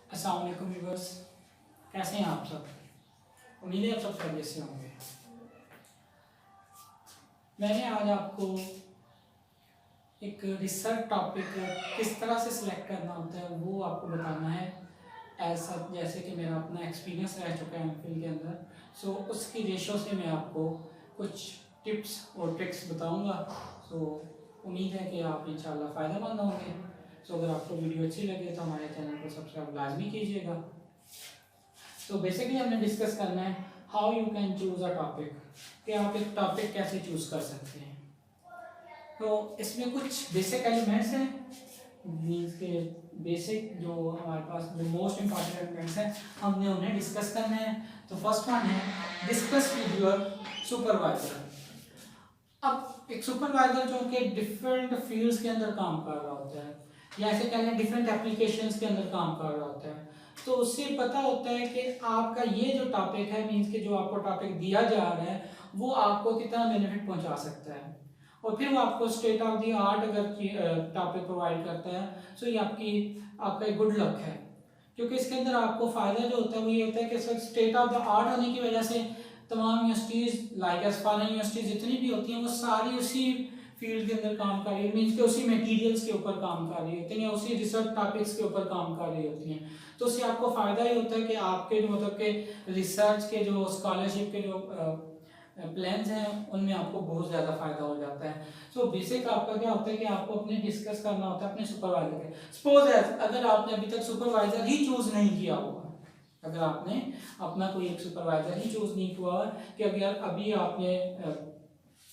अस्सलाम वालेकुम व्यूअर्स, कैसे हैं आप सब। उम्मीद है आप सब खैरियत से होंगे। मैंने आज आपको एक रिसर्च टॉपिक किस तरह से सिलेक्ट करना होता है वो आपको बताना है। ऐसा जैसे कि मेरा अपना एक्सपीरियंस रह चुका है एमफिल के अंदर, सो उसकी रेशो से मैं आपको कुछ टिप्स और ट्रिक्स बताऊंगा। सो उम्मीद है कि आप इंशाल्लाह फ़ायदेमंद होंगे। सो अगर आपको वीडियो अच्छी लगे तो हमारे चैनल को सब्सक्राइब लाजमी कीजिएगा। तो बेसिकली हमने डिस्कस करना है how you can choose a topic, कि आप एक टॉपिक कैसे चूज कर सकते हैं। तो इसमें कुछ बेसिक एलिमेंट्स हैं, मीन्स के बेसिक जो हमारे पास जो मोस्ट इंपॉर्टेंट एलिमेंट्स हैं हमने उन्हें डिस्कस करने हैं। तो फर्स्ट वन है डिस्कस विद योर सुपरवाइजर। अब एक सुपरवाइजर जो कि डिफरेंट फील्ड्स के अंदर काम कर रहा होता है, या ऐसे कह लें डिफरेंट एप्लीकेशंस के अंदर काम कर रहा होता है, तो उससे पता होता है कि आपका ये जो टॉपिक है, मीन्स के जो आपको टॉपिक दिया जा रहा है वो आपको कितना बेनिफिट पहुंचा सकता है। और फिर वो आपको स्टेट ऑफ द आर्ट अगर टॉपिक प्रोवाइड करता है, सो ये आपका एक गुड लक है, क्योंकि इसके अंदर आपको फ़ायदा जो होता है वो ये होता है कि स्टेट ऑफ द आर्ट होने की वजह से तमाम universities like as foreign universities जितनी भी होती हैं वो सारी उसी फील्ड के अंदर काम कर रही है, मीन्स के उसी मटेरियल्स के ऊपर काम कर रही होती हैं या उसी रिसर्च टॉपिक्स के ऊपर काम कर रही होती हैं। तो उससे आपको फ़ायदा ही होता है कि आपके जो मतलब के रिसर्च के जो स्कॉलरशिप के जो प्लान्स हैं उनमें आपको बहुत ज़्यादा फ़ायदा हो जाता है। सो बेसिक आपका क्या होता है कि आपको अपने डिस्कस करना होता है अपने सुपरवाइजर के। सपोज अगर आपने अभी तक सुपरवाइजर ही चूज़ नहीं किया होगा, अगर आपने अपना कोई एक सुपरवाइजर ही चूज़ नहीं हुआ कि अगर अभी आपने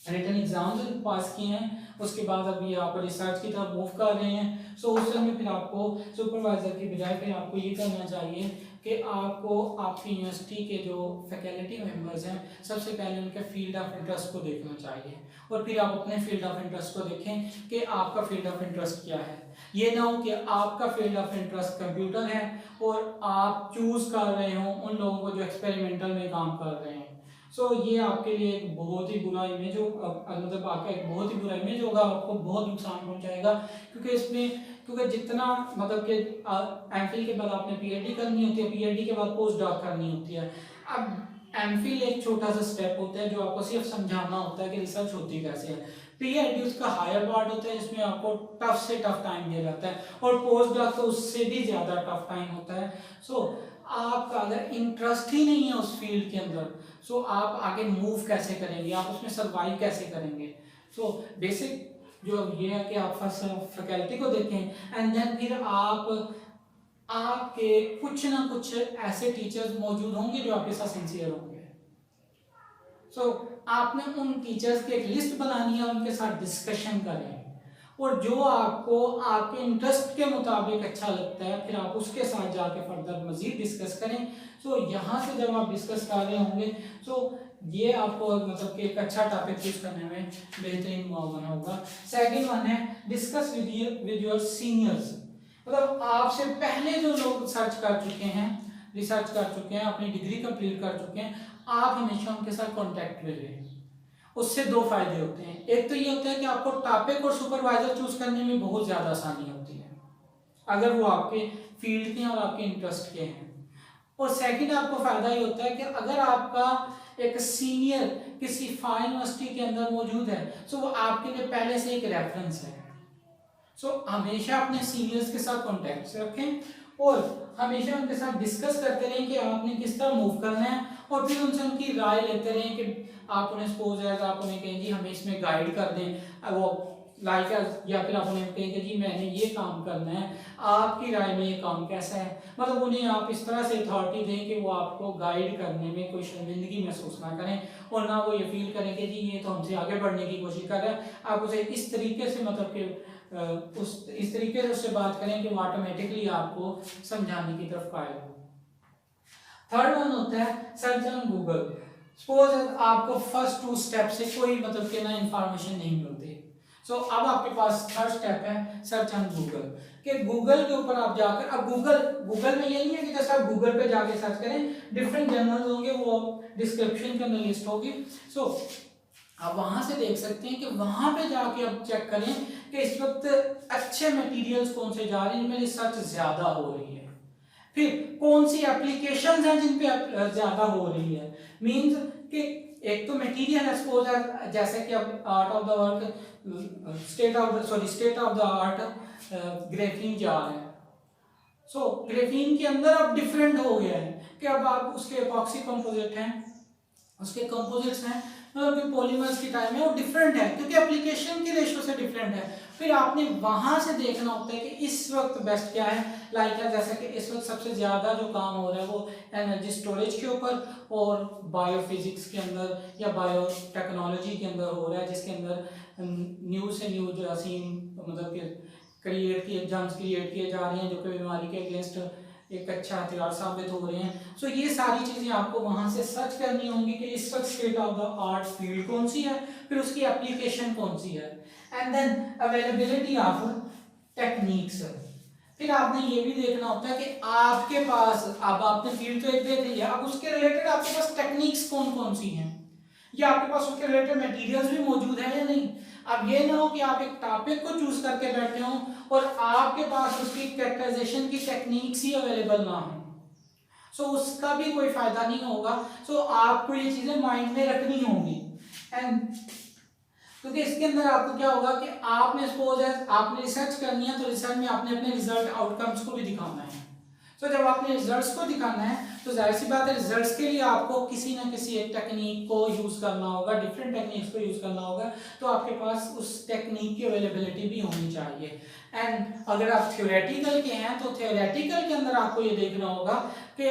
रिटन एग्जाम पास किए हैं, उसके बाद अभी आप रिसर्च की तरफ मूव कर रहे हैं, सो उस समय फिर आपको सुपरवाइजर की बजाय फिर आपको ये करना चाहिए कि आपको आपकी यूनिवर्सिटी के जो फैकल्टी मेंबर्स हैं सबसे पहले उनके फील्ड ऑफ इंटरेस्ट को देखना चाहिए, और फिर आप अपने फील्ड ऑफ इंटरेस्ट को देखें कि आपका फील्ड ऑफ इंटरेस्ट क्या है। ये ना हो कि आपका फील्ड ऑफ इंटरेस्ट कंप्यूटर है और आप चूज कर रहे हो उन लोगों को जो एक्सपेरिमेंटल में काम कर रहे हैं। सो ये आपके लिए एक बहुत ही बुरा इमेज हो, मतलब आपका एक बहुत ही बुरा इमेज होगा, आपको बहुत नुकसान पहुंचाएगा, क्योंकि जितना मतलब कि एमफिल के बाद आपने पीएचडी करनी होती है, पीएचडी के बाद पोस्ट डॉक करनी होती है। अब एमफिल एक छोटा सा स्टेप होता है जो आपको सिर्फ समझाना होता है कि रिसर्च होती कैसे है। पीएचडी उसका हायर पार्ट होता है जिसमें आपको टफ से टफ टाइम दिया जाता है, और पोस्ट डॉक तो उससे भी ज्यादा टफ टाइम होता है। सो आपका अगर इंटरेस्ट ही नहीं है उस फील्ड के अंदर, सो आप आगे मूव कैसे करेंगे, आप उसमें सर्वाइव कैसे करेंगे। सो बेसिक जो ये है कि आप फर्स्ट फैकल्टी को देखें एंड देन फिर आपके कुछ ना कुछ ऐसे टीचर्स मौजूद होंगे जो आपके साथ सिंसियर होंगे। सो आपने उन टीचर्स की एक लिस्ट बनानी है, उनके साथ डिस्कशन करें, और जो आपको आपके इंटरेस्ट के मुताबिक अच्छा लगता है फिर आप उसके साथ जाके फर्दर मजीद डिस्कस करें। सो यहाँ से जब आप डिस्कस कर रहे होंगे तो ये आपको मतलब कि एक अच्छा टॉपिक चूज करने में बेहतरीन मुआवन होगा। सेकंड वन है डिस्कस विद योर सीनियर्स, मतलब आपसे पहले जो लोग रिसर्च कर चुके हैं, अपनी डिग्री कंप्लीट कर चुके हैं, आप हमेशा उनके साथ कांटेक्ट में रहें। उससे दो फायदे होते हैं, एक तो ये होता है कि आपको टॉपिक और सुपरवाइजर चूज करने में बहुत ज्यादा आसानी होती है अगर वो आपके फील्ड के हैं और आपके इंटरेस्ट के हैं। और सेकंड आपको फायदा ये होता है कि अगर आपका एक सीनियर किसी फाइन यूनिवर्सिटी के अंदर मौजूद है, सो वो आपके लिए पहले से एक रेफरेंस है। सो हमेशा अपने सीनियर्स के साथ कॉन्टेक्ट रखें और हमेशा उनके साथ डिस्कस करते रहें कि आपने किस तरह मूव करना है, और फिर उनसे उनकी राय लेते रहें कि आप उन्हें सपोज है आप उन्हें कहें जी हमें इसमें गाइड कर दें वो लाइक, या फिर आप उन्हें कहें कि जी मैंने ये काम करना है, आपकी राय में ये काम कैसा है। मतलब उन्हें आप इस तरह से अथॉरिटी दें कि वो आपको गाइड करने में कोई शर्मिंदगी महसूस ना करें, और ना वो ये फील करें कि जी ये तो हमसे आगे बढ़ने की कोशिश कर रहा है। आप उसे इस तरीके से मतलब कि इस तरीके से उससे बात करें कि वो ऑटोमेटिकली आपको समझाने की तरफ कायल हो। थर्ड वन होता है सर्च ऑन गूगल। सपोज आपको फर्स्ट टू स्टेप से कोई मतलब कि ना इंफॉर्मेशन नहीं मिलती, सो अब आपके पास थर्ड स्टेप है सर्च ऑन गूगल, कि गूगल के ऊपर आप जाकर, अब गूगल में ये नहीं है कि जैसे आप गूगल पे जाके सर्च करें, डिफरेंट जर्नल्स होंगे, वो डिस्क्रिप्शन के अंदर लिस्ट होगी। सो आप वहां से देख सकते हैं कि वहां पे जाके आप चेक करें कि इस वक्त अच्छे मटेरियल्स कौन से जा रहे हैं जिनमें रिसर्च ज्यादा हो रही है। फिर कौन सी एप्लीकेशंस हैं जिन पे ज्यादा हो रही है, मींस कि एक तो मटेरियल एक्सपोजर, जैसे कि अब art of the work state of the art Graafian jar है। सो ग्रेफिन के अंदर अब डिफरेंट हो गया है कि अब आप उसके एपॉक्सी कंपोजिट हैं, उसके कंपोजिट्स हैं, मतलब कि पॉलीमर्स की टाइप में वो डिफरेंट है क्योंकि एप्लीकेशन के रेशो से डिफरेंट है। फिर आपने वहां से देखना होता है कि इस वक्त बेस्ट क्या है, लाइक जैसे कि इस वक्त सबसे ज्यादा जो काम हो रहा है वो एनर्जी स्टोरेज के ऊपर और बायोफिजिक्स के अंदर या बायोटेक्नोलॉजी के अंदर हो रहा है, जिसके अंदर न्यू से न्यू जरासीम मतलब कि जर्म्स क्रिएट किए जा रहे हैं जो कि बीमारी के अगेंस्ट एक अच्छा हथियार साबित हो रहे हैं। सो ये सारी चीजें आपको वहां से सर्च करनी होंगी कि इस वक्त state of the art field कौन सी है, फिर उसकी एप्लीकेशन कौन सी है, and then availability of techniques. फिर आपने ये भी देखना होता है कि आपके पास, अब आपने फील्ड तो एक देख लिया, अब उसके रिलेटेड आपके पास टेक्निक्स कौन कौन सी हैं, या आपके पास उसके रिलेटेड मटेरियल्स भी मौजूद है या नहीं। अब ये ना हो कि आप एक टॉपिक को चूज करके बैठे हो और आपके पास उसकी कैरेक्टराइजेशन की टेक्निक्स ही अवेलेबल ना हो, सो उसका भी कोई फायदा नहीं होगा। सो आपको ये चीजें माइंड में रखनी होंगी, एंड क्योंकि इसके अंदर आपको क्या होगा कि आपने सपोज है आपने रिसर्च करनी है, तो रिसर्च में आपने अपने रिजल्ट आउटकम्स को भी दिखाना है। तो जब आपने रिजल्ट्स को दिखाना है तो जाहिर सी बात है रिजल्ट्स के लिए आपको किसी ना किसी एक टेक्निक को यूज करना होगा, डिफरेंट टेक्निक्स को यूज करना होगा, तो आपके पास उस टेक्निक की अवेलेबिलिटी भी होनी चाहिए। एंड अगर आप थ्योरेटिकल के हैं तो थ्योरेटिकल के अंदर आपको ये देखना होगा कि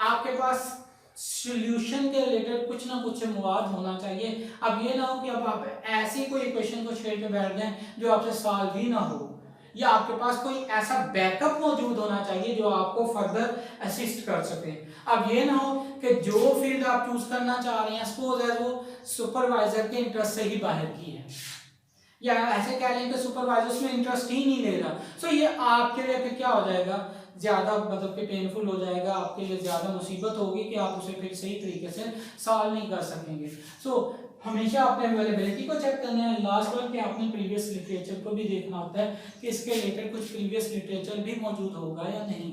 आपके पास सॉल्यूशन के रिलेटेड कुछ ना कुछ मवाद होना चाहिए। अब ये ना हो कि अब आप ऐसे कोई इक्वेशन को छेड़ के बैठ जाएं जो आपसे सॉल्व ही ना हो, या आपके पास कोई ऐसा बैकअप मौजूद होना चाहिए जो आपको फर्दर असिस्ट कर सके। अब ये ना हो कि जो फील्ड आप चूज करना चाह रहे हैं सपोज है वो सुपरवाइजर के इंटरेस्ट से ही बाहर की है, या ऐसे कह लें कि सुपरवाइजर उसमें इंटरेस्ट ही नहीं ले रहा। सो ये आपके लिए फिर क्या हो जाएगा, ज्यादा मतलब कि पेनफुल हो जाएगा, आपके लिए ज्यादा मुसीबत होगी कि आप उसे फिर सही तरीके से सॉल्व नहीं कर सकेंगे। सो हमेशा अपने अवेलेबिलिटी को चेक करना है। लास्ट वन कि आपने प्रीवियस लिटरेचर को भी देखना होता है कि इसके रिलेटेड कुछ प्रीवियस लिटरेचर भी मौजूद होगा या नहीं।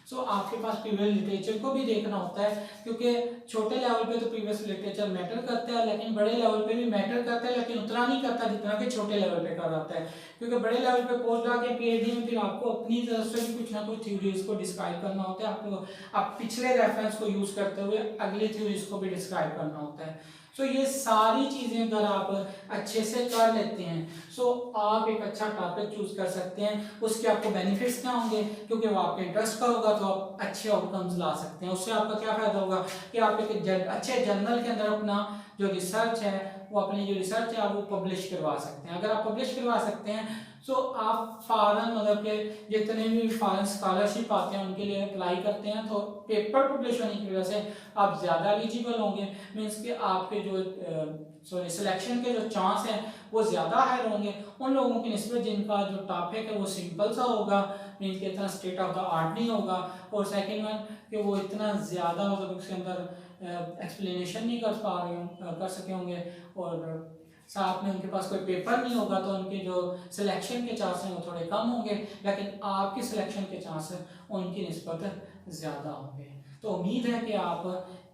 सो आपके पास प्रीवियस लिटरेचर को भी देखना होता है, क्योंकि छोटे लेवल पे तो प्रीवियस लिटरेचर मैटर करता है, लेकिन बड़े लेवल पे भी मैटर करता है, लेकिन उतना नहीं करता जितना कि छोटे लेवल पे कर रहा है। क्योंकि बड़े लेवल पे पोस्ट डॉक या पीएचडी में फिर आपको अपनी तरफ से भी कुछ ना कुछ थ्योरीज को डिस्क्राइब करना होता है, आपको आप पिछले रेफरेंस को यूज करते हुए अगली थ्योरीज को भी डिस्क्राइब करना होता है। सो ये सारी चीजें अगर आप अच्छे से कर लेते हैं सो आप एक अच्छा टॉपिक चूज कर सकते हैं। उसके आपको बेनिफिट्स क्या होंगे, क्योंकि वो आपके इंटरेस्ट का होगा तो आप अच्छे आउटकम्स ला सकते हैं। उससे आपका क्या फायदा होगा कि आप एक अच्छे जर्नल के अंदर अपना जो रिसर्च है वो अपनी जो रिसर्च है आप वो पब्लिश करवा सकते हैं। अगर आप पब्लिश करवा सकते हैं सो आप फॉरेन मतलब के जितने भी फॉरेन स्कॉलरशिप आते हैं उनके लिए अप्लाई करते हैं, तो पेपर पब्लिश होने की वजह से आप ज़्यादा एलिजिबल होंगे, मीन्स कि आपके जो सिलेक्शन के जो चांस हैं वो ज़्यादा हायर होंगे उन लोगों की निस्बत जिनका जो टॉपिक है वो सिंपल सा होगा, मीन्स कि इतना स्टेट ऑफ द आर्ट नहीं होगा, और सेकेंड वन कि वो इतना ज़्यादा मतलब उसके अंदर एक्सप्लेनेशन नहीं कर सके होंगे, और साथ में उनके पास कोई पेपर नहीं होगा, तो उनके जो सिलेक्शन के चांस हैं वो थोड़े कम होंगे, लेकिन आपके सिलेक्शन के चांस उनकी निस्बत ज़्यादा होंगे। तो उम्मीद है कि आप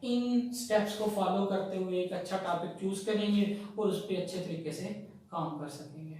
इन स्टेप्स को फॉलो करते हुए एक अच्छा टॉपिक चूज करेंगे और उस पर अच्छे तरीके से काम कर सकेंगे।